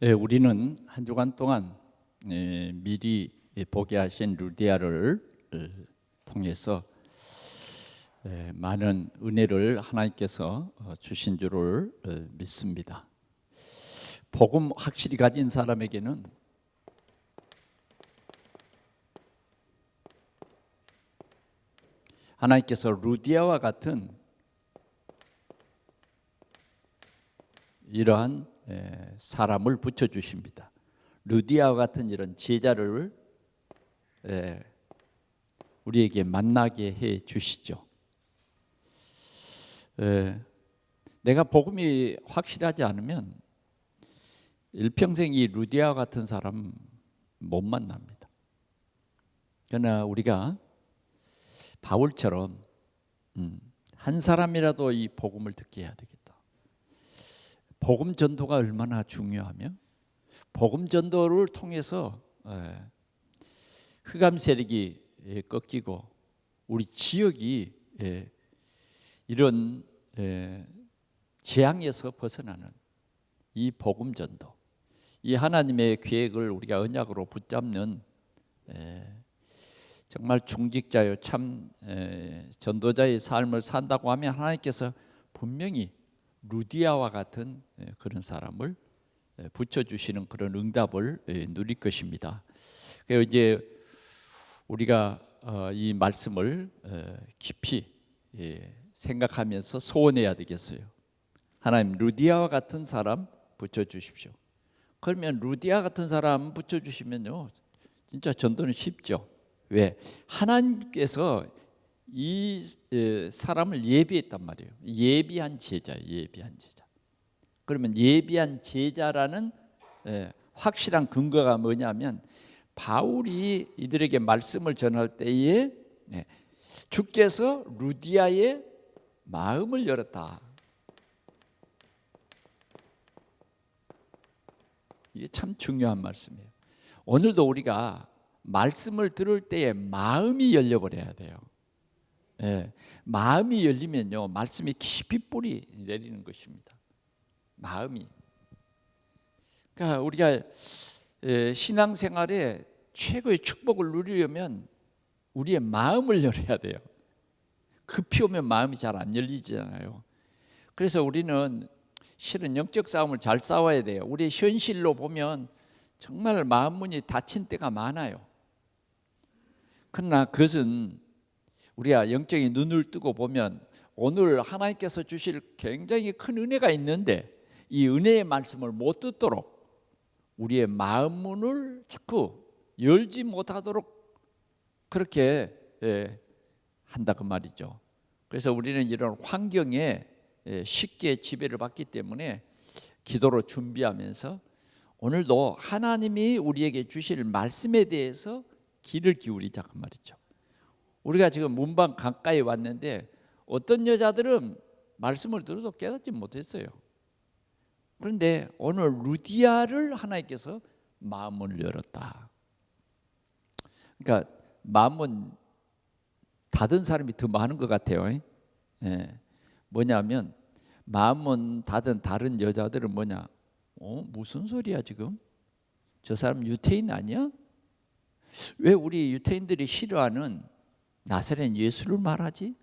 우리는 한 주간 동안 미리 보게 하신 루디아를 통해서 많은 은혜를 하나님께서 주신 줄을 믿습니다. 복음 확실히 가진 사람에게는 하나님께서 루디아와 같은 이러한 사람을 붙여주십니다. 루디아와 같은 이런 제자를 우리에게 만나게 해 주시죠. 내가 복음이 확실하지 않으면 일평생 이 루디아와 같은 사람 못 만납니다. 그러나 우리가 바울처럼 한 사람이라도 이 복음을 듣게 해야 되겠다. 복음 전도가 얼마나 중요하며 복음 전도를 통해서 흑암 세력이 꺾이고 우리 지역이 이런 재앙에서 벗어나는 이 복음 전도, 이 하나님의 계획을 우리가 언약으로 붙잡는 정말 중직자요 참 전도자의 삶을 산다고 하면 하나님께서 분명히 루디아와 같은 그런 사람을 붙여주시는 그런 응답을 누릴 것입니다. 그래서 이제 우리가 이 말씀을 깊이 생각하면서 소원해야 되겠어요. 하나님, 루디아와 같은 사람 붙여주십시오. 그러면 루디아 같은 사람 붙여주시면요, 진짜 전도는 쉽죠. 왜? 하나님께서 이 사람을 예비했단 말이에요. 예비한 제자, 예비한 제자. 그러면 예비한 제자라는 확실한 근거가 뭐냐면 바울이 이들에게 말씀을 전할 때에 주께서 루디아의 마음을 열었다. 이게 참 중요한 말씀이에요. 오늘도 우리가 말씀을 들을 때에 마음이 열려버려야 돼요. 마음이 열리면요, 말씀이 깊이 뿌리 내리는 것입니다. 마음이. 그러니까 우리가 신앙생활에 최고의 축복을 누리려면 우리의 마음을 열어야 돼요. 급히 오면 마음이 잘 안 열리잖아요. 그래서 우리는 실은 영적 싸움을 잘 싸워야 돼요. 우리의 현실로 보면 정말 마음 문이 닫힌 때가 많아요. 그러나 그것은 우리가 영적인 눈을 뜨고 보면 오늘 하나님께서 주실 굉장히 큰 은혜가 있는데 이 은혜의 말씀을 못 듣도록 우리의 마음 문을 자꾸 열지 못하도록 그렇게 한다 그 말이죠. 그래서 우리는 이런 환경에 쉽게 지배를 받기 때문에 기도로 준비하면서 오늘도 하나님이 우리에게 주실 말씀에 대해서 귀를 기울이자 그 말이죠. 우리가 지금 문방 가까이 왔는데 어떤 여자들은 말씀을 들어도 깨닫지 못했어요. 그런데 오늘 루디아를 하나님께서 마음을 열었다. 그러니까 마음은 닫은 사람이 더 많은 것 같아요. 뭐냐면 마음은 닫은 다른 여자들은 뭐냐? 무슨 소리야 지금? 저 사람 유태인 아니야? 왜 우리 유태인들이 싫어하는 나사렛 예수를 말하지?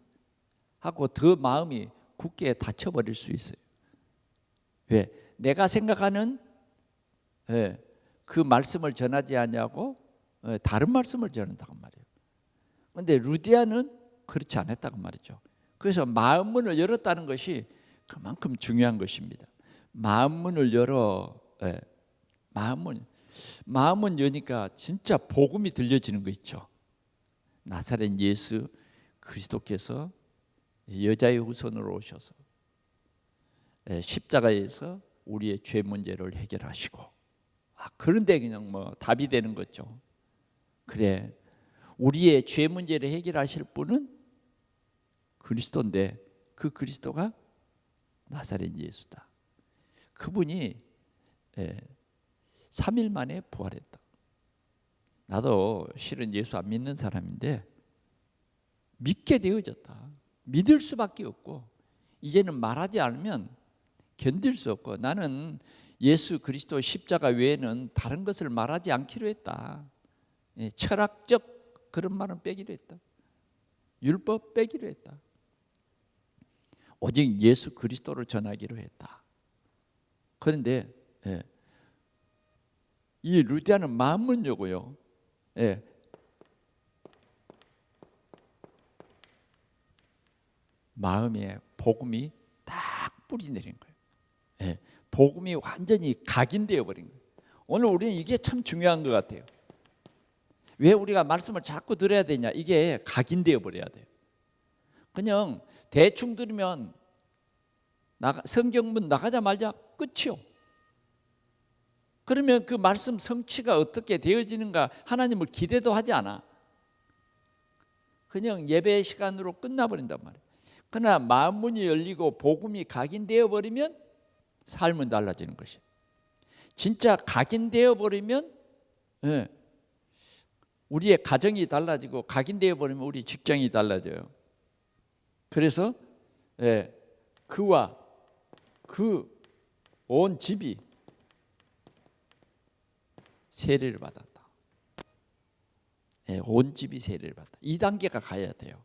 하고 더 마음이 굳게 닫혀버릴 수 있어요. 왜? 내가 생각하는 그 말씀을 전하지 않냐고 다른 말씀을 전한다고 말이에요. 그런데 루디아는 그렇지 않았다고 말이죠. 그래서 마음 문을 열었다는 것이 그만큼 중요한 것입니다. 마음 문을 열어. 마음은 여니까 진짜 복음이 들려지는 거 있죠. 나사렛 예수 그리스도께서 여자의 후손으로 오셔서 십자가에서 우리의 죄 문제를 해결하시고 그런데 그냥 뭐 답이 되는 거죠. 그래, 우리의 죄 문제를 해결하실 분은 그리스도인데 그 그리스도가 나사렛 예수다. 그분이 3일 만에 부활했다. 나도 실은 예수 안 믿는 사람인데 믿게 되어졌다. 믿을 수밖에 없고 이제는 말하지 않으면 견딜 수 없고 나는 예수 그리스도 십자가 외에는 다른 것을 말하지 않기로 했다. 철학적 그런 말은 빼기로 했다. 율법 빼기로 했다. 오직 예수 그리스도를 전하기로 했다. 그런데 이 루디아는 마음문여고요. 마음에 복음이 딱 뿌리 내린 거예요. 복음이 완전히 각인되어 버린 거예요. 오늘 우리는 이게 참 중요한 것 같아요. 왜 우리가 말씀을 자꾸 들어야 되냐? 이게 각인되어 버려야 돼요. 그냥 대충 들으면 성경문 나가자마자 끝이요. 그러면 그 말씀 성취가 어떻게 되어지는가 하나님을 기대도 하지 않아. 그냥 예배 시간으로 끝나버린단 말이에요. 그러나 마음문이 열리고 복음이 각인되어 버리면 삶은 달라지는 것이에요. 진짜 각인되어 버리면 우리의 가정이 달라지고, 각인되어 버리면 우리 직장이 달라져요. 그래서 그와 그 온 집이 세례를 받았다. 온 집이 세례를 받았다. 이 단계가 가야 돼요.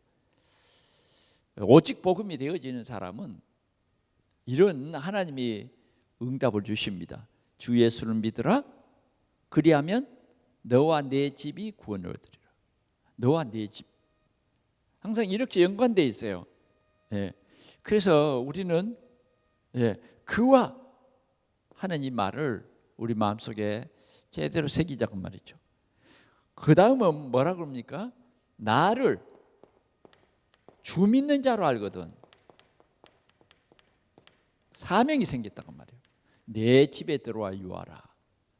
오직 복음이 되어지는 사람은 이런 하나님이 응답을 주십니다. 주 예수를 믿으라. 그리하면 너와 내 집이 구원을 얻으리라. 너와 내 집. 항상 이렇게 연관되어 있어요. 그래서 우리는 그와 하는 이 말을 우리 마음속에 제대로 새기자고 말이죠. 그 다음은 뭐라 그럽니까? 나를 주 믿는 자로 알거든 사명이 생겼다고 말이에요. 내 집에 들어와 유하라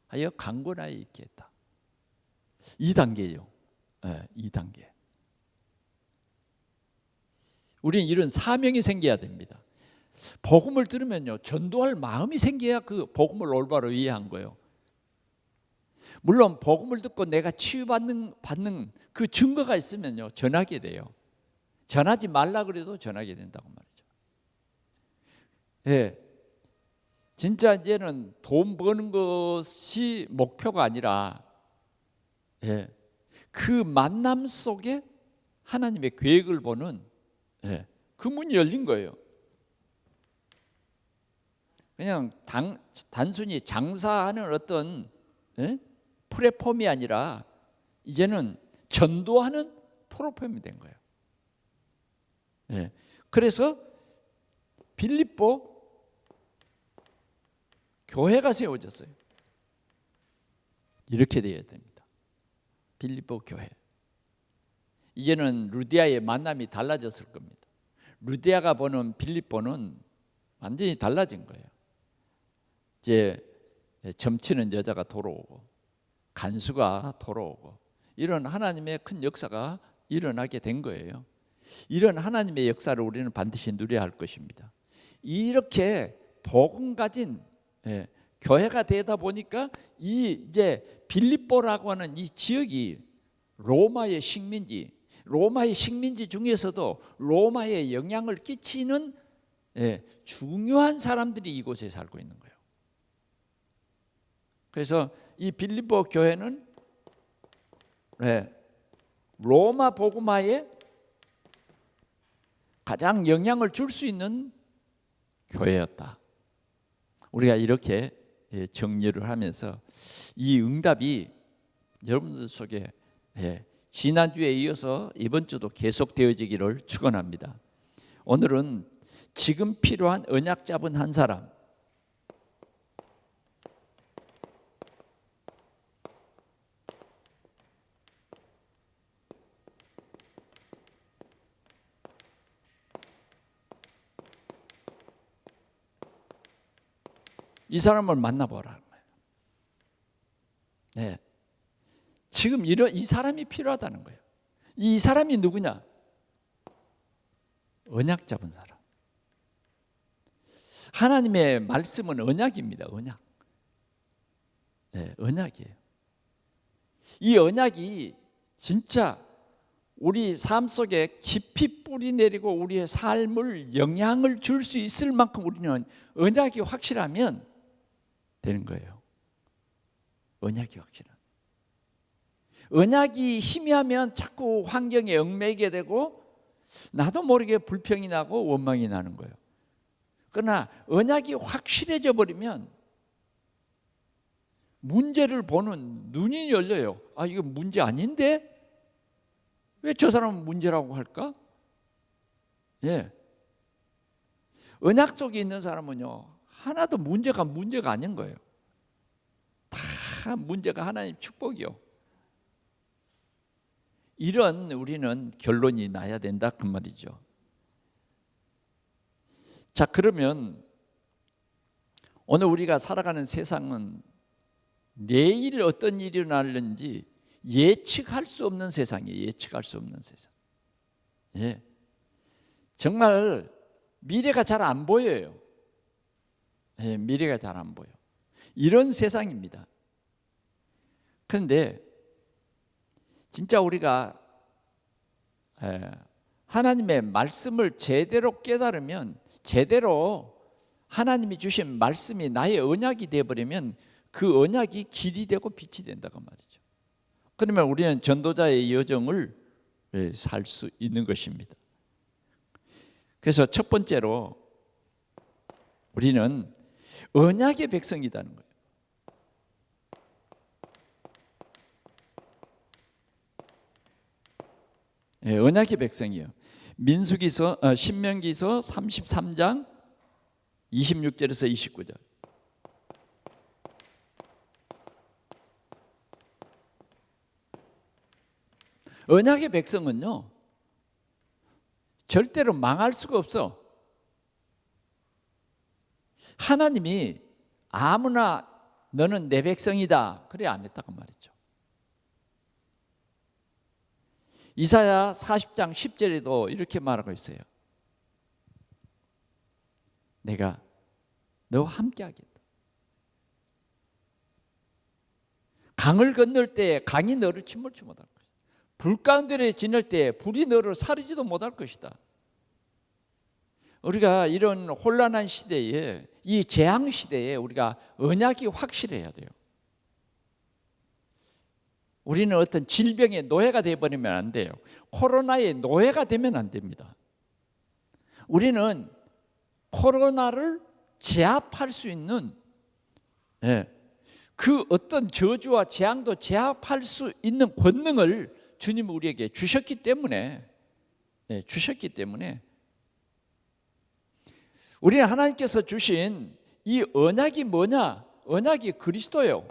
하여 강권하여 있게 했다. 2단계예요. 2단계. 우리는 이런 사명이 생겨야 됩니다. 복음을 들으면요, 전도할 마음이 생겨야 그 복음을 올바로 이해한 거예요. 물론 복음을 듣고 내가 치유받는 그 증거가 있으면요, 전하게 돼요. 전하지 말라 그래도 전하게 된다고 말이죠. 진짜 이제는 돈 버는 것이 목표가 아니라 그 만남 속에 하나님의 계획을 보는 그 문이 열린 거예요. 그냥 단순히 장사하는 어떤 플랫폼이 아니라 이제는 전도하는 플랫폼이 된 거예요. 그래서 빌립보 교회가 세워졌어요. 이렇게 되어야 됩니다. 빌립보 교회. 이제는 루디아의 만남이 달라졌을 겁니다. 루디아가 보는 빌립보는 완전히 달라진 거예요. 이제 점치는 여자가 돌아오고 간수가 돌아오고 이런 하나님의 큰 역사가 일어나게 된 거예요. 이런 하나님의 역사를 우리는 반드시 누려야 할 것입니다. 이렇게 복음 가진 교회가 되다 보니까 이제 빌립보라고 하는 이 지역이 로마의 식민지 중에서도 로마에 영향을 끼치는 중요한 사람들이 이곳에 살고 있는 거예요. 그래서 이 빌립보 교회는 로마 복음화에 가장 영향을 줄 수 있는 교회였다. 우리가 이렇게 정리를 하면서 이 응답이 여러분들 속에 지난주에 이어서 이번 주도 계속되어지기를 축원합니다. 오늘은 지금 필요한 언약 잡은 한 사람, 이 사람을 만나보라는 거예요. 지금 이 사람이 필요하다는 거예요. 이 사람이 누구냐? 언약 잡은 사람. 하나님의 말씀은 언약입니다. 언약. 언약이에요. 이 언약이 진짜 우리 삶 속에 깊이 뿌리 내리고 우리의 삶을 영향을 줄 수 있을 만큼 우리는 언약이 확실하면 되는 거예요. 언약이 확실한. 언약이 희미하면 자꾸 환경에 얽매이게 되고 나도 모르게 불평이 나고 원망이 나는 거예요. 그러나 언약이 확실해져 버리면 문제를 보는 눈이 열려요. 아, 이거 문제 아닌데? 왜 저 사람은 문제라고 할까? 예. 언약 속에 있는 사람은요, 하나도 문제가 아닌 거예요. 다 문제가 하나님 축복이요. 이런 우리는 결론이 나야 된다 그 말이죠. 자, 그러면 오늘 우리가 살아가는 세상은 내일 어떤 일이 일어날는지 예측할 수 없는 세상이에요. 예측할 수 없는 세상. 예. 정말 미래가 잘 안 보여요. 예, 미래가 잘 안 보여. 이런 세상입니다. 그런데 진짜 우리가 하나님의 말씀을 제대로 깨달으면, 제대로 하나님이 주신 말씀이 나의 언약이 되어버리면 그 언약이 길이 되고 빛이 된다고 말이죠. 그러면 우리는 전도자의 여정을 살 수 있는 것입니다. 그래서 첫 번째로 우리는 언약의 백성이라는 거예요. 예, 언약의 백성이요. 신명기서 33장 26절에서 29절. 언약의 백성은요, 절대로 망할 수가 없어. 하나님이 아무나 너는 내 백성이다 그래 안 했다고 말이죠. 이사야 40장 10절에도 이렇게 말하고 있어요. 내가 너와 함께 하겠다. 강을 건널 때 강이 너를 침몰치 못할 것이다. 불 가운데 지낼 때 불이 너를 사르지도 못할 것이다. 우리가 이런 혼란한 시대에, 이 재앙 시대에 우리가 언약이 확실해야 돼요. 우리는 어떤 질병의 노예가 되어버리면 안 돼요. 코로나의 노예가 되면 안 됩니다. 우리는 코로나를 제압할 수 있는, 그 어떤 저주와 재앙도 제압할 수 있는 권능을 주님이 우리에게 주셨기 때문에, 우리는 하나님께서 주신 이 언약이 뭐냐? 언약이 그리스도예요.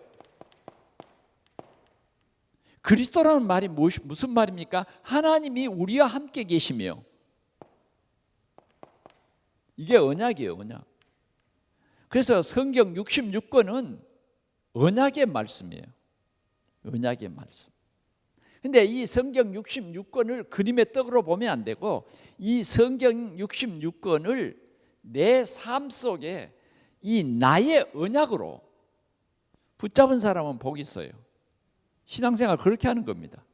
그리스도라는 말이 무슨 말입니까? 하나님이 우리와 함께 계시며, 이게 언약이에요, 언약. 그래서 성경 66권은 언약의 말씀이에요. 언약의 말씀. 근데 이 성경 66권을 그림의 떡으로 보면 안 되고, 이 성경 66권을 내 삶 속에 이 나의 언약으로 붙잡은 사람은 복이 있어요. 신앙생활 그렇게 하는 겁니다.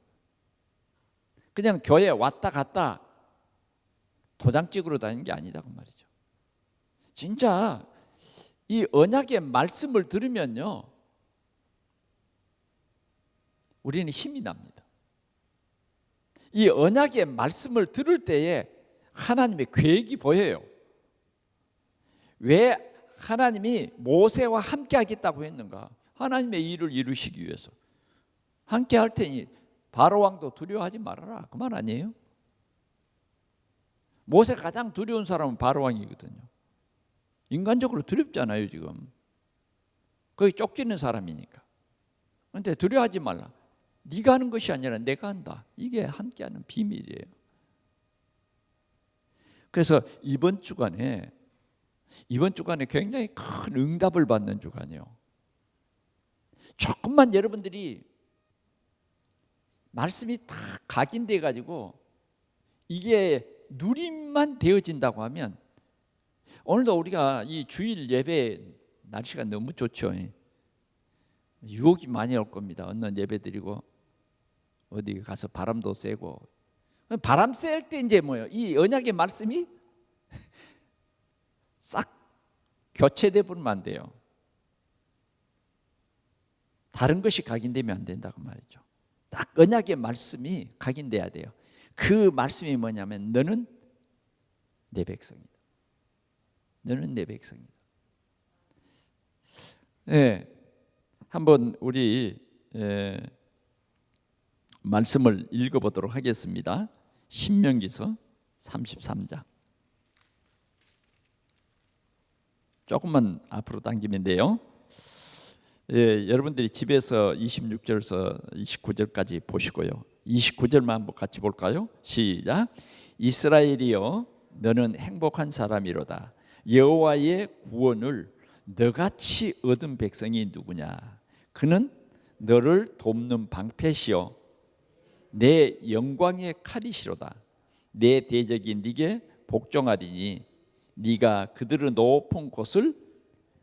그냥 교회 왔다 갔다 도장 찍으러 다니는 게 아니다고 말이죠. 진짜 이 언약의 말씀을 들으면요, 우리는 힘이 납니다. 이 언약의 말씀을 들을 때에 하나님의 계획이 보여요. 왜 하나님이 모세와 함께 하겠다고 했는가? 하나님의 일을 이루시기 위해서. 함께 할 테니 바로 왕도 두려워하지 말아라, 그 말 아니에요? 모세가 가장 두려운 사람은 바로 왕이거든요. 인간적으로 두렵잖아요 지금. 거기 쫓기는 사람이니까. 그런데 두려워하지 말라. 네가 하는 것이 아니라 내가 한다. 이게 함께하는 비밀이에요. 그래서 이번 주간에 굉장히 큰 응답을 받는 주간이에요. 조금만 여러분들이 말씀이 다 각인돼 가지고 이게 누림만 되어진다고 하면, 오늘도 우리가 이 주일 예배 날씨가 너무 좋죠. 유혹이 많이 올 겁니다. 어느 예배 드리고 어디 가서 바람도 쐬고, 바람 쐴 때 이제 뭐예요? 이 언약의 말씀이 싹 교체돼 버리면 안 돼요. 다른 것이 각인되면 안 된다고 말이죠. 딱 언약의 말씀이 각인돼야 돼요. 그 말씀이 뭐냐면 너는 내 백성이다. 너는 내 백성이다. 네, 한번 우리 말씀을 읽어보도록 하겠습니다. 신명기서 33장. 조금만 앞으로 당기면 돼요. 여러분들이 집에서 26절에서 29절까지 보시고요. 29절만 한번 같이 볼까요? 시작. 이스라엘이여 너는 행복한 사람이로다. 여호와의 구원을 너같이 얻은 백성이 누구냐? 그는 너를 돕는 방패시요 내 영광의 칼이시로다. 내 대적이 네게 복종하리니 네가 그들의 높은 곳을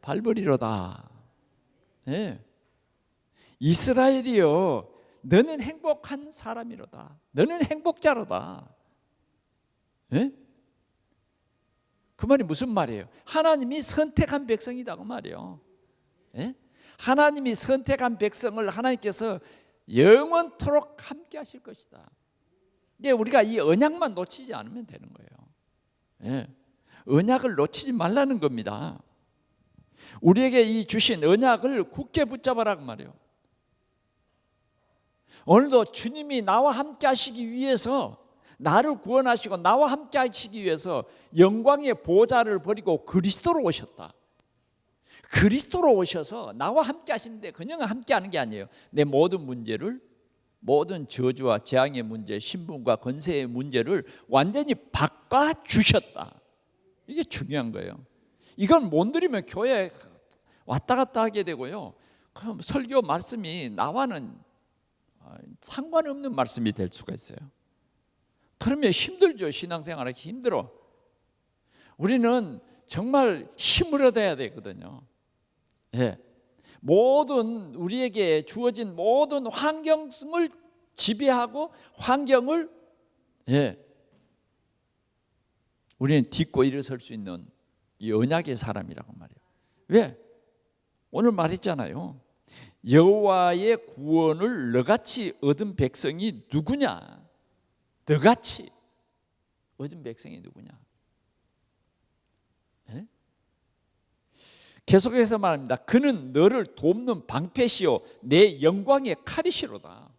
밟으리로다. 네. 이스라엘이여 너는 행복한 사람이로다. 너는 행복자로다. 네? 그 말이 무슨 말이에요? 하나님이 선택한 백성이다 그 말이에요. 네? 하나님이 선택한 백성을 하나님께서 영원토록 함께 하실 것이다. 이제 우리가 이 언약만 놓치지 않으면 되는 거예요. 네. 언약을 놓치지 말라는 겁니다. 우리에게 이 주신 언약을 굳게 붙잡아라고 말이에요. 오늘도 주님이 나와 함께 하시기 위해서, 나를 구원하시고 나와 함께 하시기 위해서 영광의 보좌를 버리고 그리스도로 오셨다. 그리스도로 오셔서 나와 함께 하시는데 그냥 함께 하는 게 아니에요. 내 모든 문제를, 모든 저주와 재앙의 문제, 신분과 건세의 문제를 완전히 바꿔주셨다. 이게 중요한 거예요. 이건 못 누리면 교회에 왔다 갔다 하게 되고요. 그럼 설교 말씀이 나와는 상관없는 말씀이 될 수가 있어요. 그러면 힘들죠. 신앙생활하기 힘들어. 우리는 정말 힘을 얻어야 되거든요. 예. 모든 우리에게 주어진 모든 환경을 지배하고 환경을 우리는 딛고 일어설 수 있는 이 언약의 사람이라고 말이에요. 왜? 오늘 말했잖아요. 여호와의 구원을 너같이 얻은 백성이 누구냐? 너같이 얻은 백성이 누구냐? 네? 계속해서 말합니다. 그는 너를 돕는 방패시요 내 영광의 칼이시로다.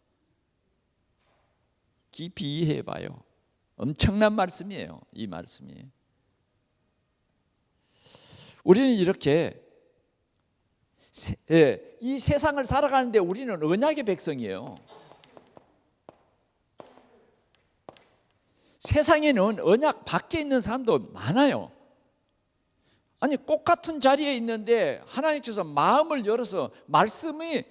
깊이 이해해봐요. 엄청난 말씀이에요. 이 말씀이. 우리는 이렇게 이 세상을 살아가는데 우리는 언약의 백성이에요. 세상에는 언약 밖에 있는 사람도 많아요. 아니 꽃 같은 자리에 있는데 하나님께서 마음을 열어서 말씀이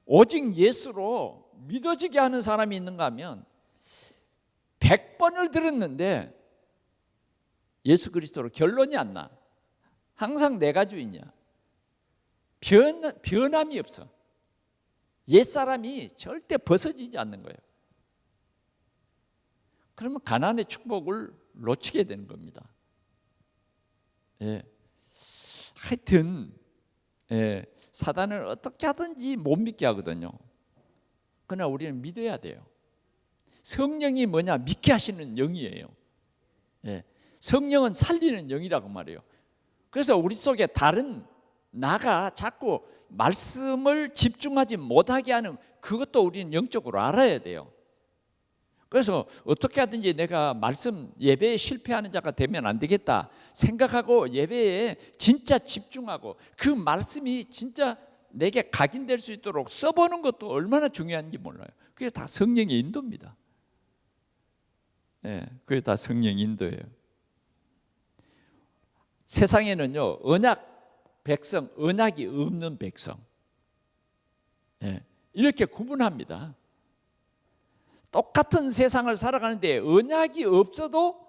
오직 예수로 믿어지게 하는 사람이 있는가 하면 100번을 들었는데 예수 그리스도로 결론이 안 나. 항상 내가 주인이야. 변함이 없어. 옛사람이 절대 벗어지지 않는 거예요. 그러면 가나안의 축복을 놓치게 되는 겁니다. 예. 하여튼 사단을 어떻게 하든지 못 믿게 하거든요. 그러나 우리는 믿어야 돼요. 성령이 뭐냐? 믿게 하시는 영이에요. 예. 성령은 살리는 영이라고 말해요. 그래서 우리 속에 다른 나가 자꾸 말씀을 집중하지 못하게 하는 그것도 우리는 영적으로 알아야 돼요. 그래서 어떻게 하든지 내가 말씀 예배에 실패하는 자가 되면 안 되겠다 생각하고 예배에 진짜 집중하고 그 말씀이 진짜 내게 각인될 수 있도록 써보는 것도 얼마나 중요한지 몰라요. 그게 다 성령의 인도입니다. 네, 그게 다 성령 인도예요. 세상에는요 언약 백성, 언약이 없는 백성 이렇게 구분합니다. 똑같은 세상을 살아가는데 언약이 없어도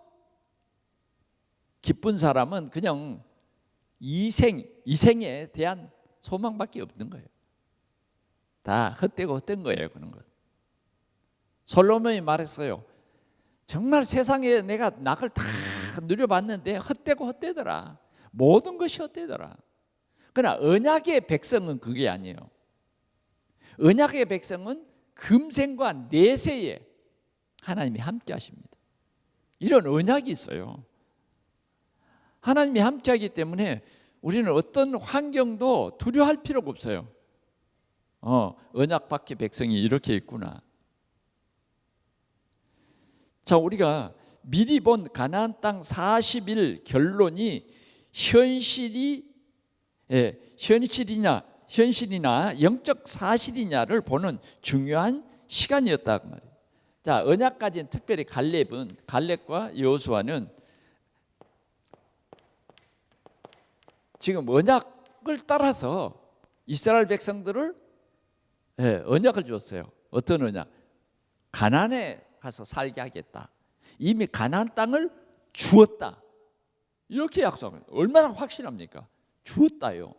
기쁜 사람은 그냥 이생에 대한 소망밖에 없는 거예요. 다 헛되고 헛된 거예요. 그런 것. 솔로몬이 말했어요. 정말 세상에 내가 낙을 다 누려봤는데 헛되고 헛되더라. 모든 것이 헛되더라. 그러나 언약의 백성은 그게 아니에요. 언약의 백성은 금생과 내세에 하나님이 함께 하십니다. 이런 언약이 있어요. 하나님이 함께 하기 때문에 우리는 어떤 환경도 두려워할 필요가 없어요. 언약 밖의 백성이 이렇게 있구나. 자, 우리가 미리 본 가나안 땅 40일 결론이 현실이나 영적 사실이냐를 보는 중요한 시간이었다 그 말이에요. 자, 언약까지는 특별히 갈렙과 여호수아는 지금 언약을 따라서 이스라엘 백성들을 언약을 줬어요. 어떤 언약? 가나안에 가서 살게 하겠다. 이미 가나안 땅을 주었다. 이렇게 약속을. 얼마나 확실합니까? 주었다요.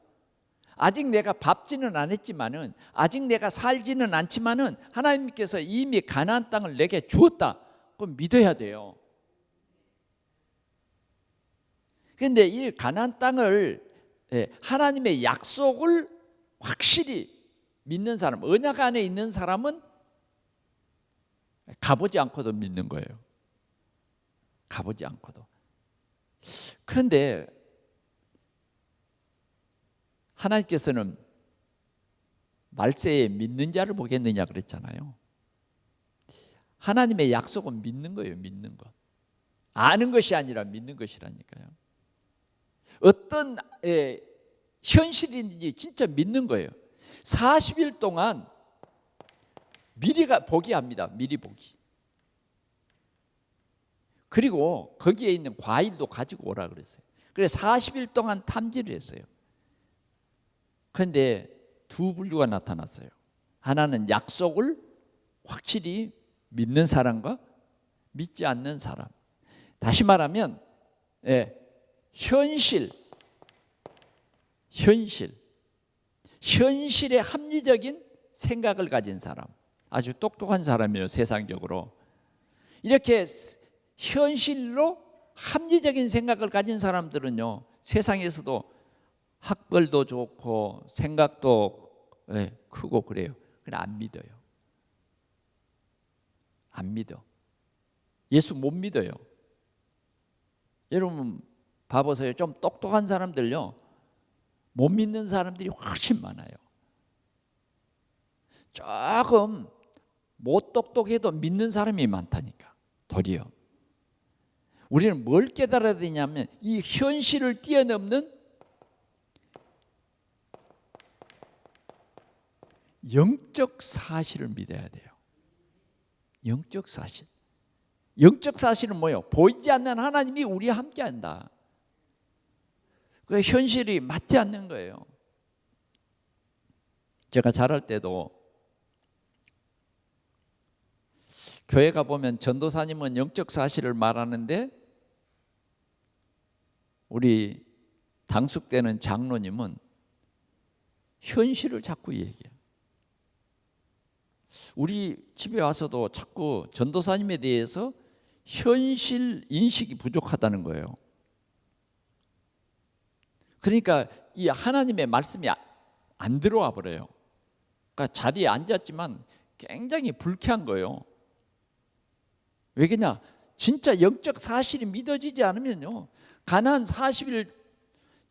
아직 내가 밟지는 않았지만은, 아직 내가 살지는 않지만은 하나님께서 이미 가나안 땅을 내게 주었다. 그럼 믿어야 돼요. 그런데 이 가나안 땅을 하나님의 약속을 확실히 믿는 사람, 언약 안에 있는 사람은 가보지 않고도 믿는 거예요. 가보지 않고도. 그런데 하나님께서는 말세에 믿는 자를 보겠느냐 그랬잖아요. 하나님의 약속은 믿는 거예요. 믿는 것. 아는 것이 아니라 믿는 것이라니까요. 어떤 현실인지 진짜 믿는 거예요. 40일 동안 미리 보기 합니다. 미리 보기. 그리고 거기에 있는 과일도 가지고 오라 그랬어요. 그래서 40일 동안 탐지를 했어요. 그런데 두 분류가 나타났어요. 하나는 약속을 확실히 믿는 사람과 믿지 않는 사람. 다시 말하면 현실에 합리적인 생각을 가진 사람. 아주 똑똑한 사람이에요. 세상적으로. 이렇게 현실로 합리적인 생각을 가진 사람들은요, 세상에서도 학벌도 좋고 생각도 크고 그래요. 그러나 안 믿어요. 안 믿어. 예수 못 믿어요. 여러분 봐보세요. 좀 똑똑한 사람들요, 못 믿는 사람들이 훨씬 많아요. 조금 못 똑똑해도 믿는 사람이 많다니까. 도리어 우리는 뭘 깨달아야 되냐면 이 현실을 뛰어넘는 영적 사실을 믿어야 돼요. 영적 사실. 영적 사실은 뭐예요? 보이지 않는 하나님이 우리와 함께한다. 그 현실이 맞지 않는 거예요. 제가 자랄 때도 교회 가보면 전도사님은 영적 사실을 말하는데 우리 당숙되는 장로님은 현실을 자꾸 얘기해요. 우리 집에 와서도 자꾸 전도사님에 대해서 현실 인식이 부족하다는 거예요. 그러니까 이 하나님의 말씀이 안 들어와 버려요. 그러니까 자리에 앉았지만 굉장히 불쾌한 거예요. 왜냐? 진짜 영적 사실이 믿어지지 않으면요, 가나안 40일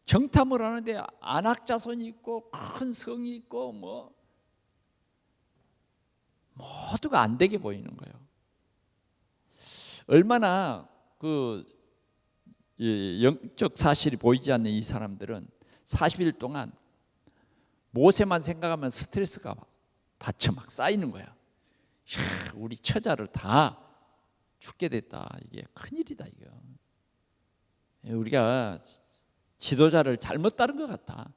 정탐을 하는데 안악자손이 있고 큰 성이 있고 모두가 안 되게 보이는 거예요. 얼마나 그 영적 사실이 보이지 않는 이 사람들은 40일 동안 모세만 생각하면 스트레스가 받쳐 막 쌓이는 거야. 우리 처자를 다 죽게 됐다. 이게 큰일이다 이거. 우리가 지도자를 잘못 따른 것 같다.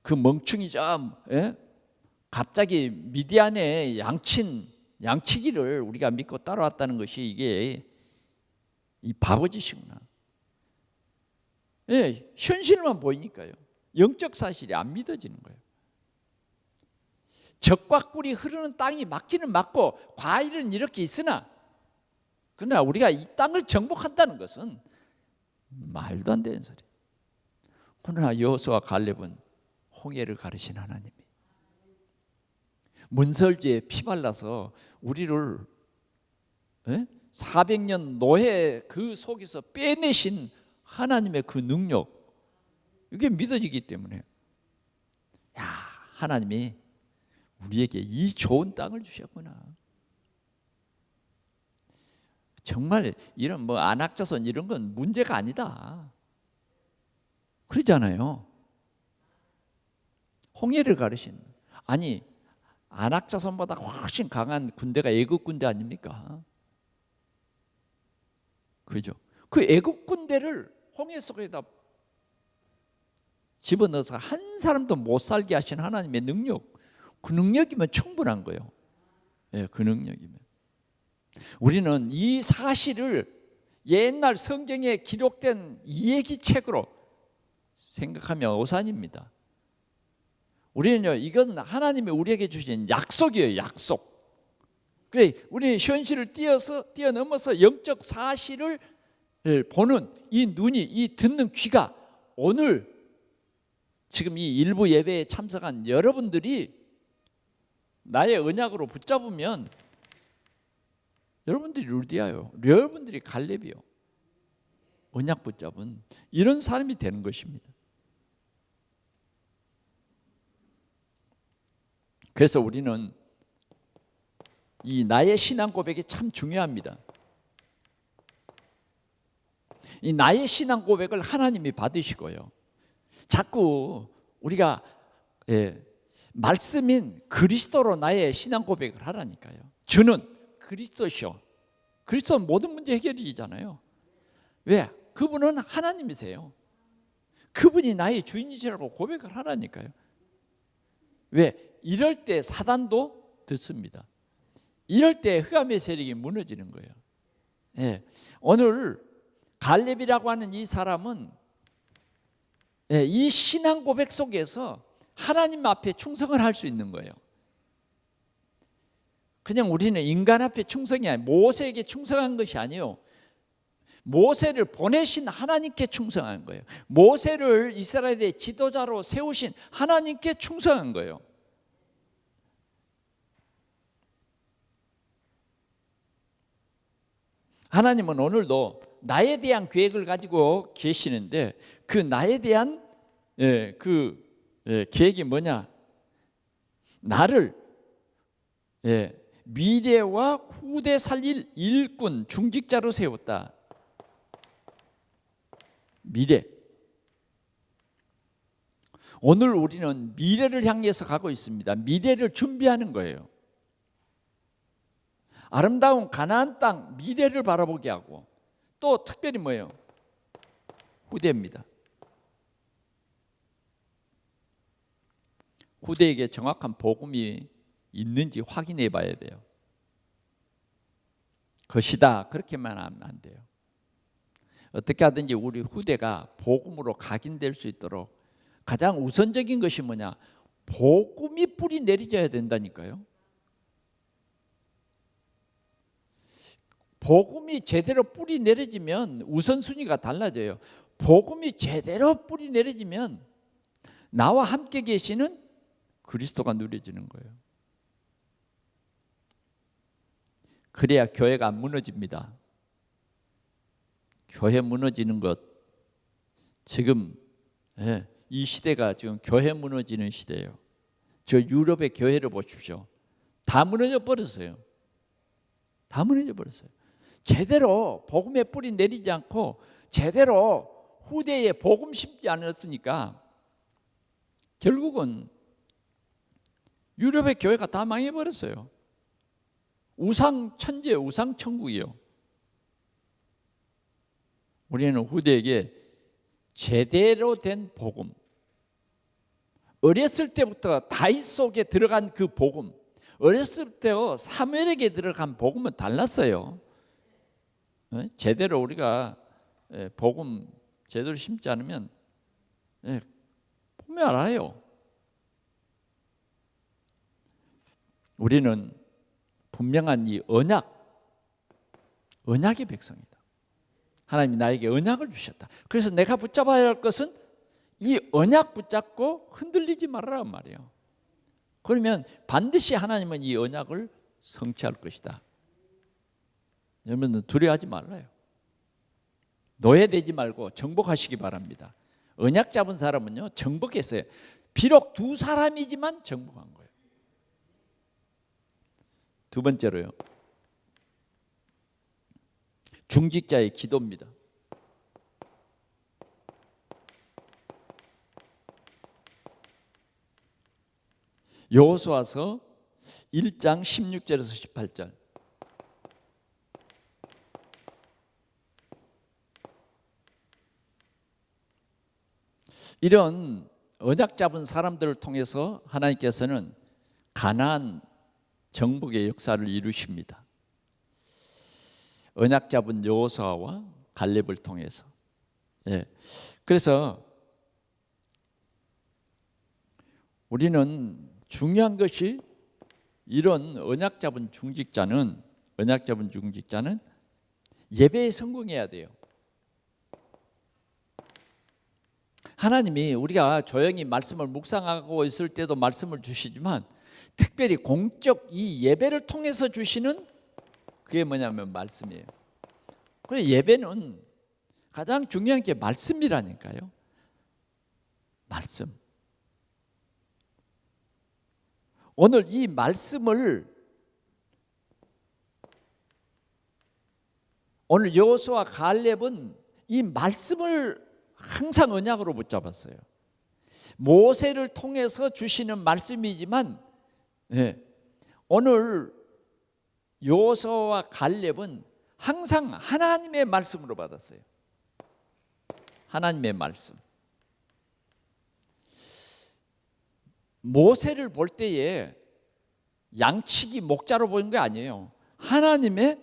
그 멍충이 좀 갑자기 미디안의 양치기를 우리가 믿고 따라왔다는 것이 이게 이 바보짓이구나. 현실만 보이니까요. 영적 사실이 안 믿어지는 거예요. 젖과 꿀이 흐르는 땅이 맞기는 맞고 과일은 이렇게 있으나, 그러나 우리가 이 땅을 정복한다는 것은 말도 안 되는 소리. 그러나 여호수아와 갈렙은 홍해를 가르신 하나님이 문설주에 피 발라서 우리를 400년 노예 그 속에서 빼내신 하나님의 그 능력, 이게 믿어지기 때문에 야, 하나님이 우리에게 이 좋은 땅을 주셨구나. 정말 이런 뭐 안악자손 이런 건 문제가 아니다. 그러잖아요. 홍해를 가르신, 아니 안악자손보다 훨씬 강한 군대가 애국 군대 아닙니까? 그죠? 그 애국 군대를 홍해 속에다 집어넣어서 한 사람도 못 살게 하신 하나님의 능력, 그 능력이면 충분한 거예요. 예, 그 능력이면. 우리는 이 사실을 옛날 성경에 기록된 이야기책으로 생각하면 오산입니다. 우리는요, 이건 하나님이 우리에게 주신 약속이에요, 약속. 그래, 우리 현실을 뛰어넘어서 영적 사실을 보는 이 눈이, 이 듣는 귀가, 오늘 지금 이 일부 예배에 참석한 여러분들이 나의 언약으로 붙잡으면 여러분들이 르디아요, 여러분들이 갈렙이요, 언약 붙잡은 이런 사람이 되는 것입니다. 그래서 우리는 이 나의 신앙 고백이 참 중요합니다. 이 나의 신앙 고백을 하나님이 받으시고요, 자꾸 우리가 말씀인 그리스도로 나의 신앙 고백을 하라니까요. 저는 그리스도시요, 그리스도는 모든 문제 해결이잖아요. 왜? 그분은 하나님이세요. 그분이 나의 주인이시라고 고백을 하라니까요. 왜? 이럴 때 사단도 듣습니다. 이럴 때 흑암의 세력이 무너지는 거예요. 예. 오늘 갈렙이라고 하는 이 사람은 이 신앙 고백 속에서 하나님 앞에 충성을 할 수 있는 거예요. 그냥 우리는 인간 앞에 충성이 아니에요. 모세에게 충성한 것이 아니에요. 모세를 보내신 하나님께 충성한 거예요. 모세를 이스라엘의 지도자로 세우신 하나님께 충성한 거예요. 하나님은 오늘도 나에 대한 계획을 가지고 계시는데, 그 나에 대한 계획이 뭐냐? 나를 미래와 후대 살릴 일꾼, 중직자로 세웠다. 미래. 오늘 우리는 미래를 향해서 가고 있습니다. 미래를 준비하는 거예요. 아름다운 가나안 땅, 미래를 바라보게 하고, 또 특별히 뭐예요? 후대입니다. 후대에게 정확한 복음이 있는지 확인해 봐야 돼요. 것이다, 그렇게만 하면 안 돼요. 어떻게 하든지 우리 후대가 복음으로 각인될 수 있도록 가장 우선적인 것이 뭐냐? 복음이 뿌리 내려져야 된다니까요. 복음이 제대로 뿌리 내려지면 우선순위가 달라져요. 복음이 제대로 뿌리 내려지면 나와 함께 계시는 그리스도가 누려지는 거예요. 그래야 교회가 안 무너집니다. 교회 무너지는 것, 지금 이 시대가 지금 교회 무너지는 시대예요. 저 유럽의 교회를 보십시오. 다 무너져 버렸어요. 다 무너져 버렸어요. 제대로 복음의 뿌리 내리지 않고 제대로 후대에 복음 심지 않았으니까 결국은 유럽의 교회가 다 망해버렸어요. 우상 천재, 우상 천국이요. 우리는 후대에게 제대로 된 복음, 어렸을 때부터 다윗 속에 들어간 그 복음, 어렸을 때부터 사무엘에게 들어간 복음은 달랐어요. 제대로 우리가 복음 제대로 심지 않으면 보면 알아요. 우리는 분명한 이 언약의 백성이다. 하나님이 나에게 언약을 주셨다. 그래서 내가 붙잡아야 할 것은 이 언약 붙잡고 흔들리지 말라란 말이에요. 그러면 반드시 하나님은 이 언약을 성취할 것이다. 여러분들 두려워하지 말아요. 노예되지 말고 정복하시기 바랍니다. 언약 잡은 사람은요, 정복했어요. 비록 두 사람이지만 정복한 거예요. 두 번째로요, 중직자의 기도입니다. 여호수아서 1장 16절에서 18절. 이런 언약 잡은 사람들을 통해서 하나님께서는 가나안 정복의 역사를 이루십니다. 언약 잡은 여호수아와 갈렙을 통해서. 그래서 우리는 중요한 것이 이런 언약 잡은 중직자는 예배에 성공해야 돼요. 하나님이 우리가 조용히 말씀을 묵상하고 있을 때도 말씀을 주시지만 특별히 공적 이 예배를 통해서 주시는 그게 뭐냐면 말씀이에요. 그래서 예배는 가장 중요한 게 말씀이라니까요. 말씀. 오늘 이 말씀을 오늘 여호수아와 갈렙은 이 말씀을 항상 언약으로 붙잡았어요. 모세를 통해서 주시는 말씀이지만 오늘 여호수아와 갈렙은 항상 하나님의 말씀으로 받았어요. 하나님의 말씀. 모세를 볼 때에 양치기 목자로 보는 게 아니에요. 하나님의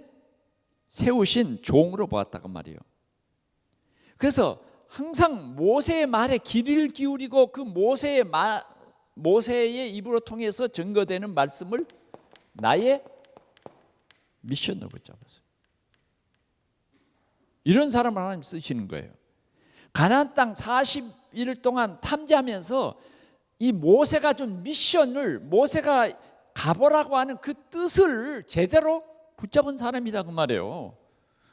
세우신 종으로 보았다고 말이에요. 그래서 항상 모세의 말에 귀를 기울이고 그 모세의 입으로 통해서 증거되는 말씀을 나의 미션으로 붙잡았어요. 이런 사람을 하나님 쓰시는 거예요. 가나안 땅 40일 동안 탐지하면서 이 모세가 준 미션을, 모세가 가보라고 하는 그 뜻을 제대로 붙잡은 사람이다 그 말이에요.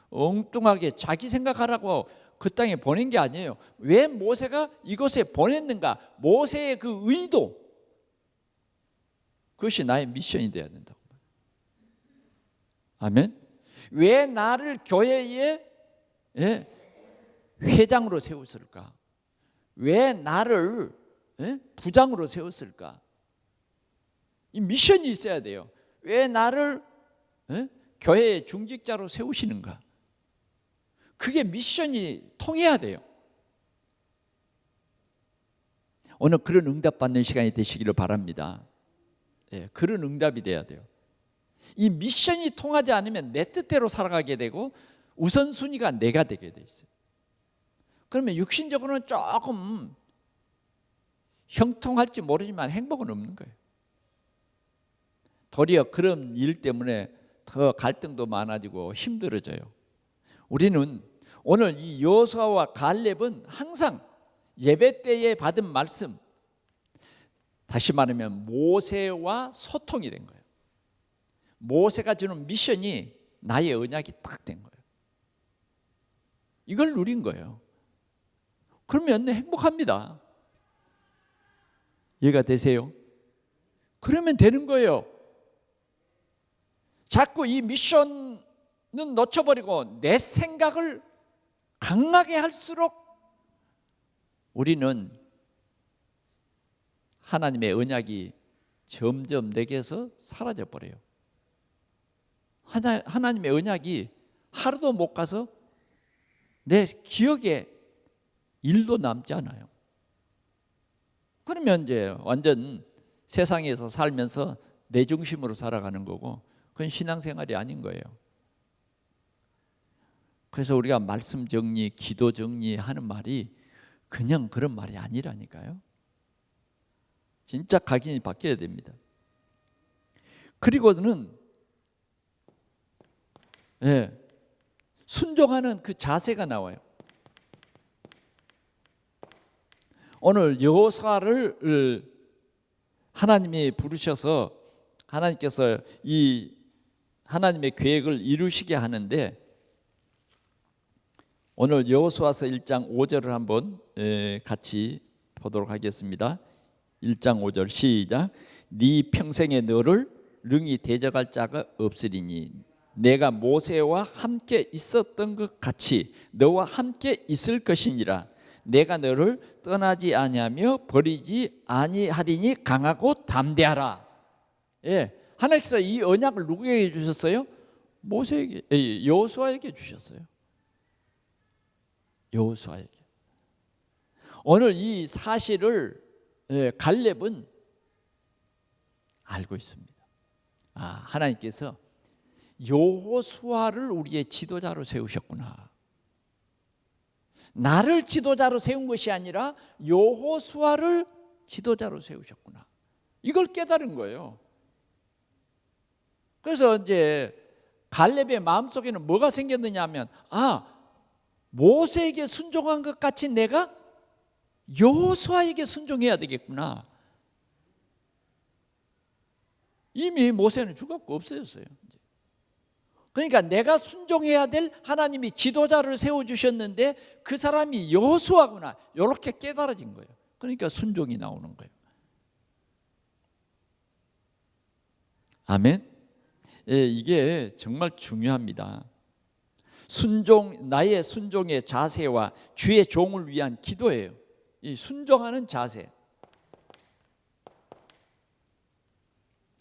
엉뚱하게 자기 생각하라고 그 땅에 보낸 게 아니에요. 왜 모세가 이곳에 보냈는가? 모세의 그 의도, 그것이 나의 미션이 되어야 된다고. 아멘. 왜 나를 교회의 회장으로 세웠을까? 왜 나를 부장으로 세웠을까? 이 미션이 있어야 돼요. 왜 나를 교회의 중직자로 세우시는가? 그게 미션이 통해야 돼요. 오늘 그런 응답 받는 시간이 되시기를 바랍니다. 그런 응답이 돼야 돼요. 이 미션이 통하지 않으면 내 뜻대로 살아가게 되고 우선순위가 내가 되게 돼 있어요. 그러면 육신적으로는 조금 형통할지 모르지만 행복은 없는 거예요. 도리어 그런 일 때문에 더 갈등도 많아지고 힘들어져요. 우리는 오늘 이 여호수아와 갈렙은 항상 예배 때에 받은 말씀, 다시 말하면 모세와 소통이 된 거예요. 모세가 주는 미션이 나의 언약이 딱 된 거예요. 이걸 누린 거예요. 그러면 행복합니다. 이해가 되세요? 그러면 되는 거예요. 자꾸 이 미션은 놓쳐버리고 내 생각을 강하게 할수록 우리는 하나님의 언약이 점점 내게서 사라져 버려요. 하나님의 언약이 하루도 못 가서 내 기억에 일도 남지 않아요. 그러면 이제 완전 세상에서 살면서 내 중심으로 살아가는 거고, 그건 신앙생활이 아닌 거예요. 그래서 우리가 말씀 정리, 기도 정리하는 말이 그냥 그런 말이 아니라니까요. 진짜 각인이 바뀌어야 됩니다. 그리고는 순종하는 그 자세가 나와요. 오늘 여호수아를 하나님이 부르셔서 하나님께서 이 하나님의 계획을 이루시게 하는데, 오늘 여호수아서 1장 5절을 한번 같이 보도록 하겠습니다. 1장 5절 시작. 네 평생에 너를 능히 대적할 자가 없으리니 내가 모세와 함께 있었던 것 같이 너와 함께 있을 것이니라. 내가 너를 떠나지 아니하며 버리지 아니하리니 강하고 담대하라. 예, 하나님께서 이 언약을 누구에게 주셨어요? 모세에게, 여호수아에게 주셨어요. 여호수아에게. 오늘 이 사실을 갈렙은 알고 있습니다. 하나님께서 여호수아를 우리의 지도자로 세우셨구나. 나를 지도자로 세운 것이 아니라 여호수아를 지도자로 세우셨구나. 이걸 깨달은 거예요. 그래서 이제 갈렙의 마음속에는 뭐가 생겼느냐 하면, 모세에게 순종한 것 같이 내가 여호수아에게 순종해야 되겠구나. 이미 모세는 죽었고 없어졌어요. 그러니까 내가 순종해야 될 하나님이 지도자를 세워주셨는데 그 사람이 여호수아구나, 이렇게 깨달아진 거예요. 그러니까 순종이 나오는 거예요. 아멘. 이게 정말 중요합니다. 나의 순종의 자세와 주의 종을 위한 기도예요. 이 순종하는 자세,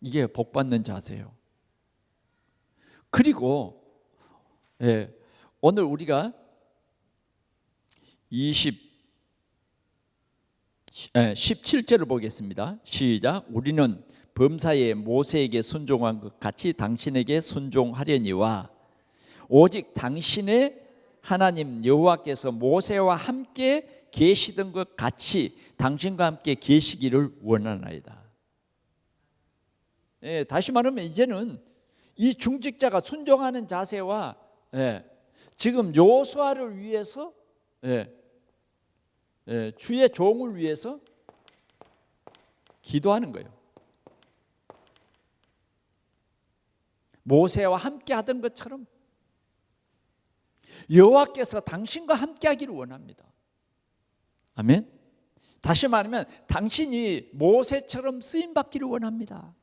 이게 복받는 자세예요. 그리고 오늘 우리가 17절을 보겠습니다. 시작. 우리는 범사에 모세에게 순종한 것 같이 당신에게 순종하려니와 오직 당신의 하나님 여호와께서 모세와 함께 계시던 것 같이 당신과 함께 계시기를 원하나이다. 다시 말하면 이제는 이 중직자가 순종하는 자세와 지금 여호수아를 위해서 주의 종을 위해서 기도하는 거예요. 모세와 함께 하던 것처럼 여호와께서 당신과 함께 하기를 원합니다. 아멘. 다시 말하면 당신이 모세처럼 쓰임 받기를 원합니다.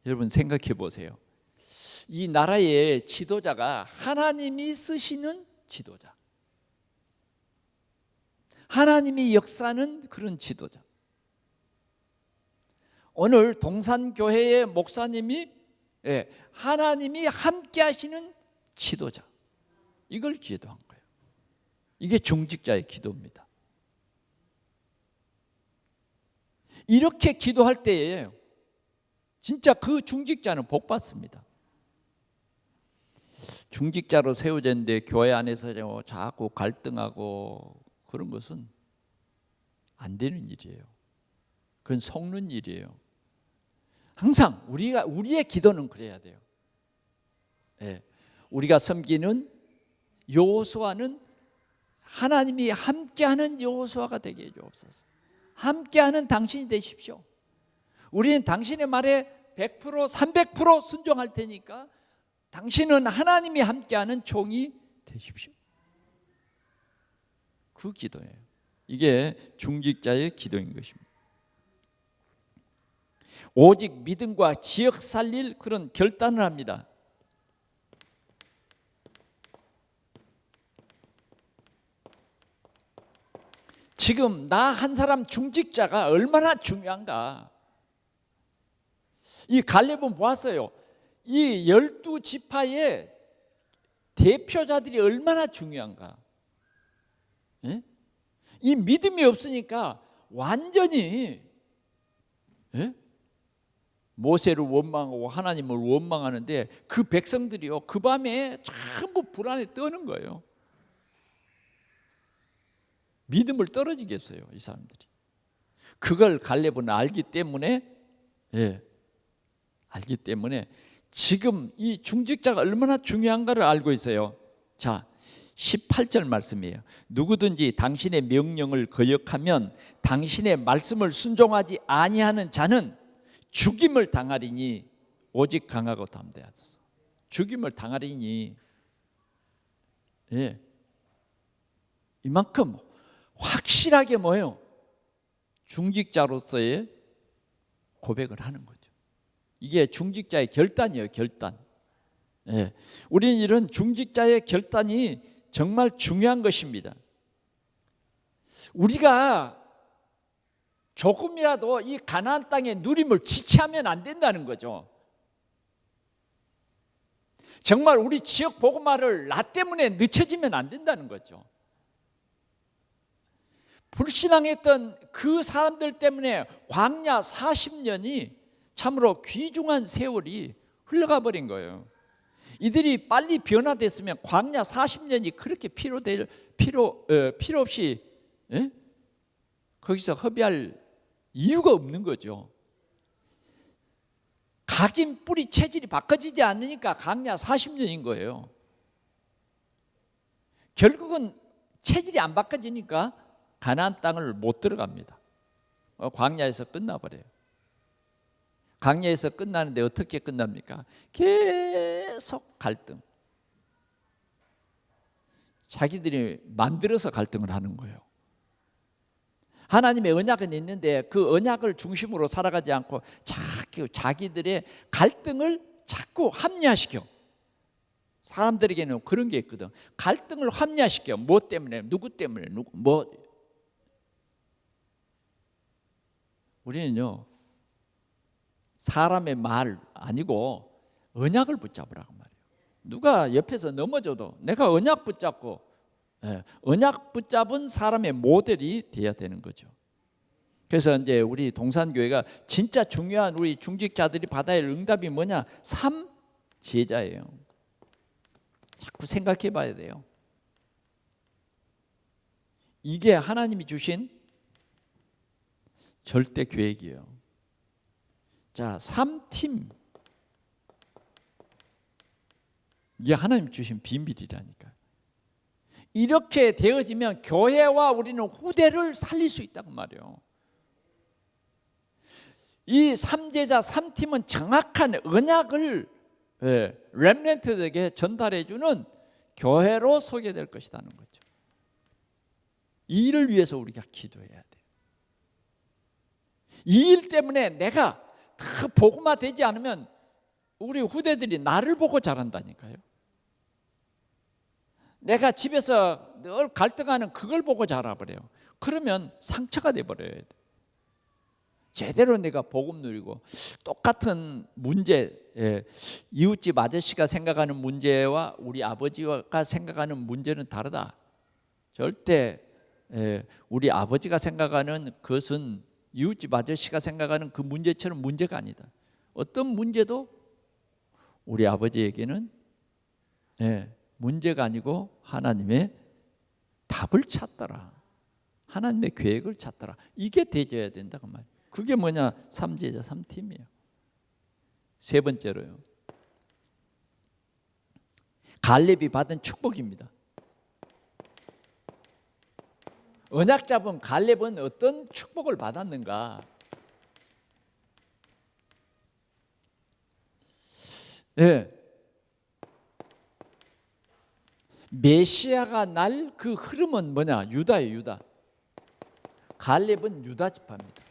여러분 생각해 보세요. 이 나라의 지도자가 하나님이 쓰시는 지도자, 하나님이 역사하는 그런 지도자. 오늘 동산교회의 목사님이 하나님이 함께 하시는 지도자, 이걸 기도한 거예요. 이게 중직자의 기도입니다. 이렇게 기도할 때에 진짜 그 중직자는 복 받습니다. 중직자로 세워졌는데 교회 안에서 자꾸 갈등하고 그런 것은 안 되는 일이에요. 그건 속는 일이에요. 항상 우리의 기도는 그래야 돼요. 우리가 섬기는 여호수아는 하나님이 함께하는 여호수아가 되게 해주옵소서. 함께하는 당신이 되십시오. 우리는 당신의 말에 100% 300% 순종할 테니까 당신은 하나님이 함께하는 종이 되십시오. 그 기도예요. 이게 중직자의 기도인 것입니다. 오직 믿음과 지역 살릴 그런 결단을 합니다. 지금 나 한 사람 중직자가 얼마나 중요한가. 이 갈렙은 보았어요. 이 12지파의 대표자들이 얼마나 중요한가. 이 믿음이 없으니까 완전히 모세를 원망하고 하나님을 원망하는데 그 백성들이요, 그 밤에 전부 불안에 떠는 거예요. 믿음을 떨어지게 했어요, 이 사람들이. 그걸 갈렙은 알기 때문에 지금 이 중직자가 얼마나 중요한가를 알고 있어요. 자, 18절 말씀이에요. 누구든지 당신의 명령을 거역하면 당신의 말씀을 순종하지 아니하는 자는 죽임을 당하리니 오직 강하고 담대하소서. 죽임을 당하리니, 예, 이만큼 확실하게 뭐예요? 중직자로서의 고백을 하는 거죠. 이게 중직자의 결단이에요. 결단. 예, 우리는 이런 중직자의 결단이 정말 중요한 것입니다. 우리가 조금이라도 이 가나안 땅의 누림을 지체하면 안 된다는 거죠. 정말 우리 지역 복음화를 나 때문에 늦춰지면 안 된다는 거죠. 불신앙했던 그 사람들 때문에 광야 40년이 참으로 귀중한 세월이 흘러가 버린 거예요. 이들이 빨리 변화됐으면 광야 40년이 그렇게 필요 없이, 예? 거기서 허비할 이유가 없는 거죠. 각인 뿌리 체질이 바꿔지지 않으니까 광야 40년인 거예요. 결국은 체질이 안 바꿔지니까 가나안 땅을 못 들어갑니다. 광야에서 끝나버려요. 광야에서 끝나는데 어떻게 끝납니까? 계속 갈등. 자기들이 만들어서 갈등을 하는 거예요. 하나님의 언약은 있는데 그 언약을 중심으로 살아가지 않고 자기들의 갈등을 자꾸 합리화시켜. 사람들에게는 그런 게 있거든. 갈등을 합리화시켜. 뭐 때문에, 누구 때문에, 우리는요, 사람의 말 아니고 언약을 붙잡으라고 말이에요. 누가 옆에서 넘어져도 내가 언약 붙잡고, 언약 붙잡은 사람의 모델이 돼야 되는 거죠. 그래서 이제 우리 동산교회가 진짜 중요한 우리 중직자들이 받아야 할 응답이 뭐냐? 3제자예요. 자꾸 생각해 봐야 돼요. 이게 하나님이 주신 절대 계획이에요. 자, 3팀. 이게 하나님 주신 비밀이라니까요. 이렇게 되어지면 교회와 우리는 후대를 살릴 수 있다고 말이에요. 이 3제자 3팀은 정확한 언약을 렘넌트들에게 전달해주는 교회로 소개될 것이라는 거죠. 이 일을 위해서 우리가 기도해야 돼요. 이 일 때문에 내가 다 복음화 되지 않으면 우리 후대들이 나를 보고 자란다니까요. 내가 집에서 늘 갈등하는 그걸 보고 자라버려요. 그러면 상처가 돼버려야 돼. 제대로 내가 복음 누리고 똑같은 문제, 이웃집 아저씨가 생각하는 문제와 우리 아버지가 생각하는 문제는 다르다. 절대 우리 아버지가 생각하는 그것은 이웃집 아저씨가 생각하는 그 문제처럼 문제가 아니다. 어떤 문제도 우리 아버지에게는 문제가 아니고 하나님의 답을 찾더라. 하나님의 계획을 찾더라. 이게 되져야 된다고 말이에요. 그게 뭐냐? 3제자 3팀이에요. 세 번째로요, 갈렙이 받은 축복입니다. 언약 잡은 갈렙은 어떤 축복을 받았는가? 메시아가 날 그 흐름은 뭐냐? 유다예요, 유다. 갈렙은 유다 지파입니다.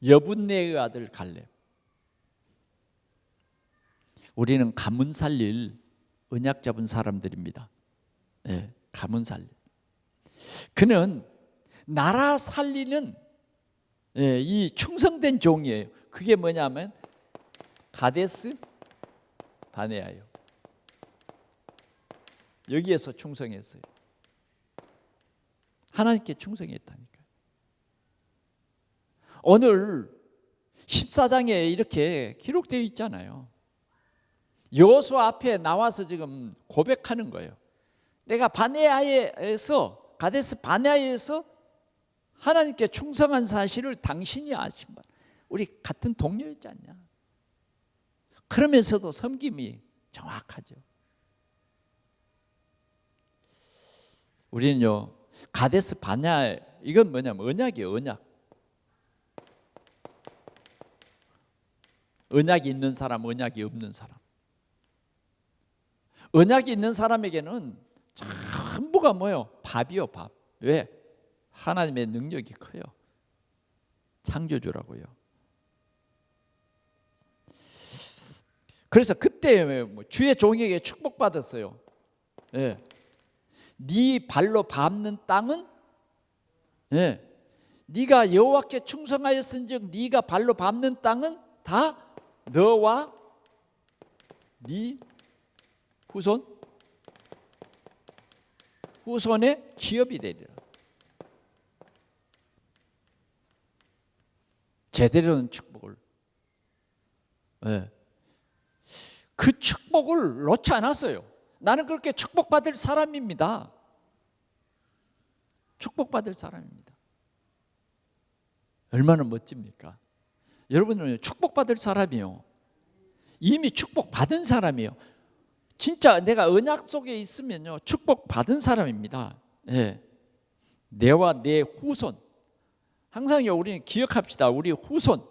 여분네의 아들 갈렙. 우리는 가문 살릴 언약 잡은 사람들입니다. 가문 살릴. 그는 나라 살리는 이 충성된 종이에요. 그게 뭐냐면 가데스 바네아예요. 여기에서 충성했어요. 하나님께 충성했다니까요. 오늘 14장에 이렇게 기록되어 있잖아요. 여호수아 앞에 나와서 지금 고백하는 거예요. 내가 바네아에서, 가데스 바네아에서 하나님께 충성한 사실을 당신이 아신 바, 우리 같은 동료였지 않냐. 그러면서도 섬김이 정확하죠. 우리는요 가데스 바냐, 이건 뭐냐면 언약이에요. 언약이 있는 사람, 언약이 없는 사람. 언약이 있는 사람에게는 전부가 뭐예요? 밥이요, 밥. 왜? 하나님의 능력이 커요. 창조주라고요. 그래서 그때 주의 종에게 축복받았어요. 예. 네 발로 밟는 땅은, 예, 네가 여호와께 충성하였은즉 네가 발로 밟는 땅은 다 너와 네 후손의 기업이 되리라. 제대로 된 축복을, 예, 그 축복을 놓지 않았어요. 나는 그렇게 축복받을 사람입니다. 축복받을 사람입니다. 얼마나 멋집니까? 여러분은 축복받을 사람이요, 이미 축복받은 사람이에요. 진짜 내가 언약 속에 있으면요 축복받은 사람입니다. 예. 내와 내 후손, 항상요 우리는 기억합시다. 우리 후손요.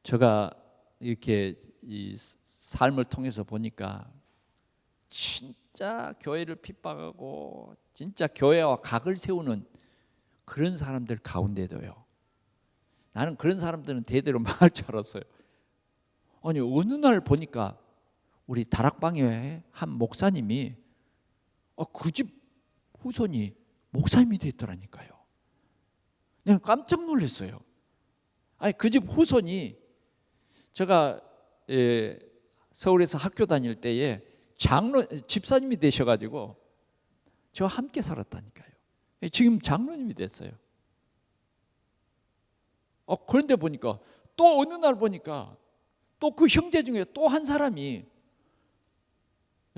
제가 이렇게 이 삶을 통해서 보니까 진짜 교회를 핍박하고 진짜 교회와 각을 세우는 그런 사람들 가운데도요, 나는 그런 사람들은 대대로 망할 줄 알았어요. 아니 어느 날 보니까 우리 다락방에 한 목사님이 그 집 후손이 목사님이 됐더라니까요. 내가 깜짝 놀랐어요. 아니 그 집 후손이, 제가 서울에서 학교 다닐 때에 집사님이 되셔가지고 저와 함께 살았다니까요. 지금 장로님이 됐어요. 그런데 보니까 또 어느 날 보니까 또 그 형제 중에 또 한 사람이,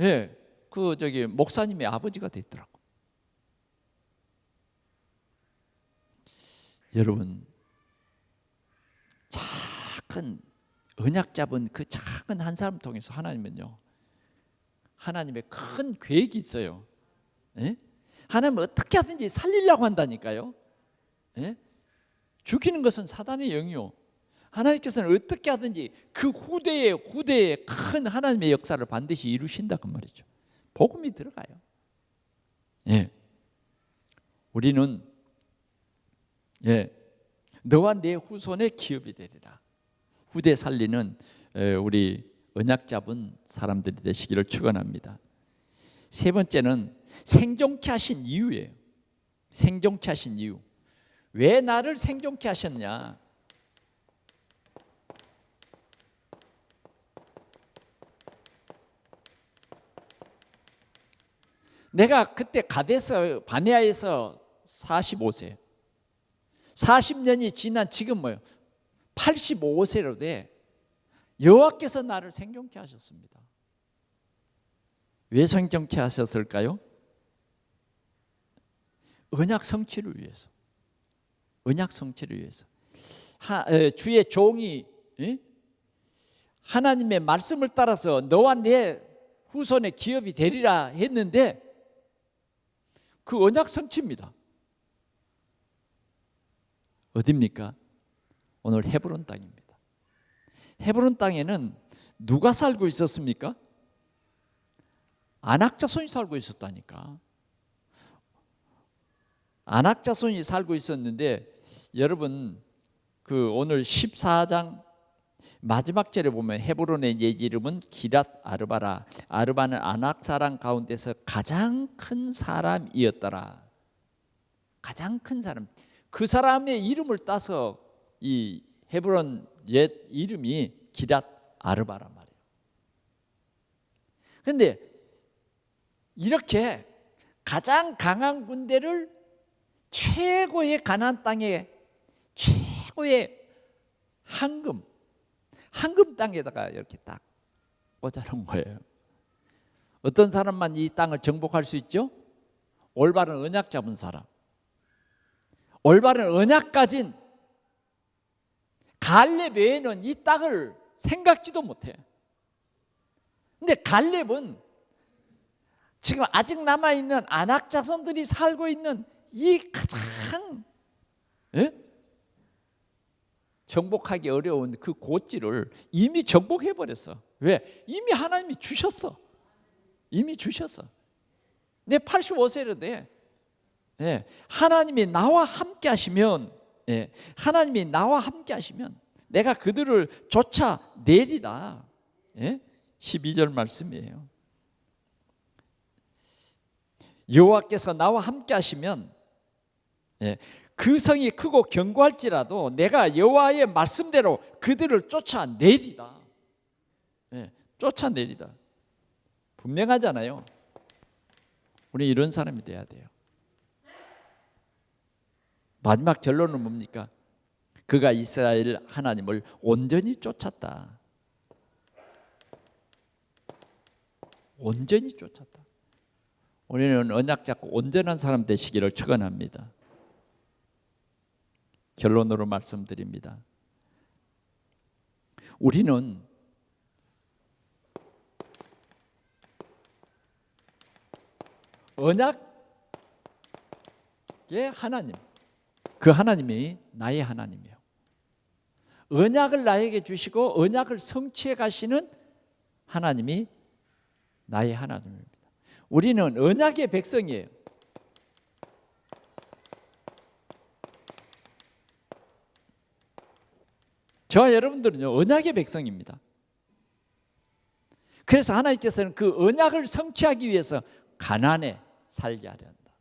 예, 그 목사님의 아버지가 됐더라고. 여러분, 작은 언약 잡은 그 작은 한 사람 통해서 하나님은요, 하나님의 큰 계획이 있어요. 예? 하나님은 어떻게 하든지 살리려고 한다니까요. 예? 죽이는 것은 사단의 영이요, 하나님께서는 어떻게 하든지 그 후대에 큰 하나님의 역사를 반드시 이루신다 그 말이죠. 복음이 들어가요. 예. 우리는, 예, 너와 내 후손의 기업이 되리라. 후대 살리는 우리 언약 잡은 사람들이 되시기를 축원합니다. 세 번째는 생존케 하신 이유예요. 생존케 하신 이유. 왜 나를 생존케 하셨냐? 내가 그때 가데스 바네아에서 45세, 40년이 지난 지금 85세로 돼 여호와께서 나를 생존케 하셨습니다. 왜 생존케 하셨을까요? 언약 성취를 위해서. 언약 성취를 위해서. 주의 종이 하나님의 말씀을 따라서 너와 내 후손의 기업이 되리라 했는데 그 언약 성취입니다. 어디입니까? 오늘 헤브론 땅입니다. 헤브론 땅에는 누가 살고 있었습니까? 아낙 자손이 살고 있었다니까. 아낙 자손이 살고 있었는데, 여러분 그 오늘 14장 마지막 절에 보면 헤브론의 옛 이름은 기랏 아르바라. 아르바는 아낙 사람 가운데서 가장 큰 사람이었더라. 가장 큰 사람. 그 사람의 이름을 따서 이 헤브론 옛 이름이 기랏 아르바란 말이에요. 그런데 이렇게 가장 강한 군대를 최고의 가나안 땅에 최고의 황금 땅에다가 이렇게 딱 꽂아놓은 거예요. 어떤 사람만 이 땅을 정복할 수 있죠? 올바른 언약 잡은 사람, 올바른 언약 가진 갈렙 외에는 이 땅을 생각지도 못해. 근데 갈렙은 지금 아직 남아있는 아낙 자손들이 살고 있는 이 가장 정복하기 어려운 그 고지를 이미 정복해버렸어. 왜? 이미 하나님이 주셨어. 이미 주셨어. 내 85세로 돼. 하나님이 나와 함께 하시면, 하나님이 나와 함께 하시면 내가 그들을 쫓아내리다. 12절 말씀이에요. 여호와께서 나와 함께 하시면 그 성이 크고 견고할지라도 내가 여호와의 말씀대로 그들을 쫓아내리다. 쫓아내리다. 분명하잖아요. 우리 이런 사람이 돼야 돼요. 마지막 결론은 뭡니까? 그가 이스라엘 하나님을 온전히 쫓았다. 온전히 쫓았다. 우리는 언약 잡고 온전한 사람 되시기를 축원합니다. 결론으로 말씀드립니다. 우리는 언약의 하나님, 그 하나님이 나의 하나님이에요. 언약을 나에게 주시고 언약을 성취해 가시는 하나님이 나의 하나님입니다. 우리는 언약의 백성이에요. 저와 여러분들은요, 언약의 백성입니다. 그래서 하나님께서는 그 언약을 성취하기 위해서 가나안에 살게 하려 한다.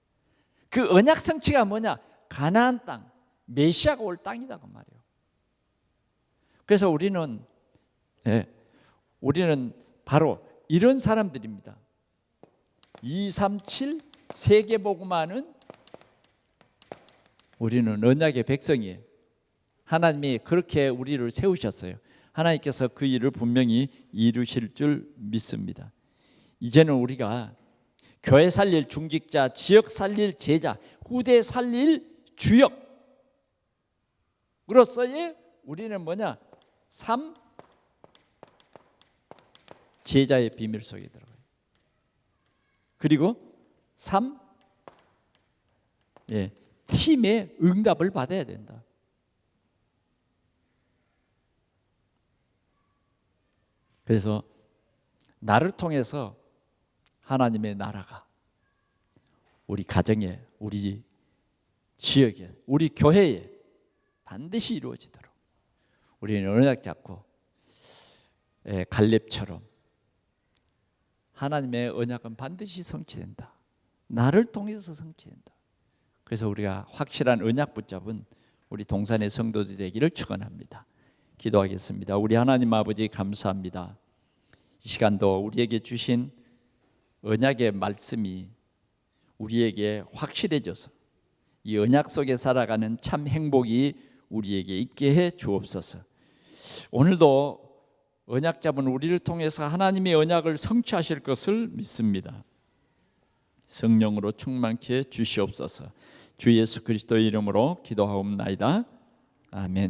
그 언약 성취가 뭐냐? 가나안 땅, 메시아가 올 땅이다 그 말이에요. 그래서 우리는 바로 이런 사람들입니다. 237 세계복음화는 우리는 언약의 백성이에요. 하나님이 그렇게 우리를 세우셨어요. 하나님께서 그 일을 분명히 이루실 줄 믿습니다. 이제는 우리가 교회 살릴 중직자, 지역 살릴 제자, 후대 살릴 주역으로서의 우리는 뭐냐? 3. 제자의 비밀 속에 들어가요. 그리고 3. 팀의 응답을 받아야 된다. 그래서 나를 통해서 하나님의 나라가 우리 가정에, 우리 지역에, 우리 교회에 반드시 이루어지도록 우리는 언약 잡고 갈렙처럼 하나님의 언약은 반드시 성취된다. 나를 통해서 성취된다. 그래서 우리가 확실한 언약 붙잡은 우리 동산의 성도들이 되기를 축원합니다. 기도하겠습니다. 우리 하나님 아버지 감사합니다. 이 시간도 우리에게 주신 언약의 말씀이 우리에게 확실해져서 이 언약 속에 살아가는 참 행복이 우리에게 있게 해 주옵소서. 오늘도 언약 잡은 우리를 통해서 하나님의 언약을 성취하실 것을 믿습니다. 성령으로 충만케 해 주시옵소서. 주 예수 그리스도의 이름으로 기도하옵나이다. 아멘.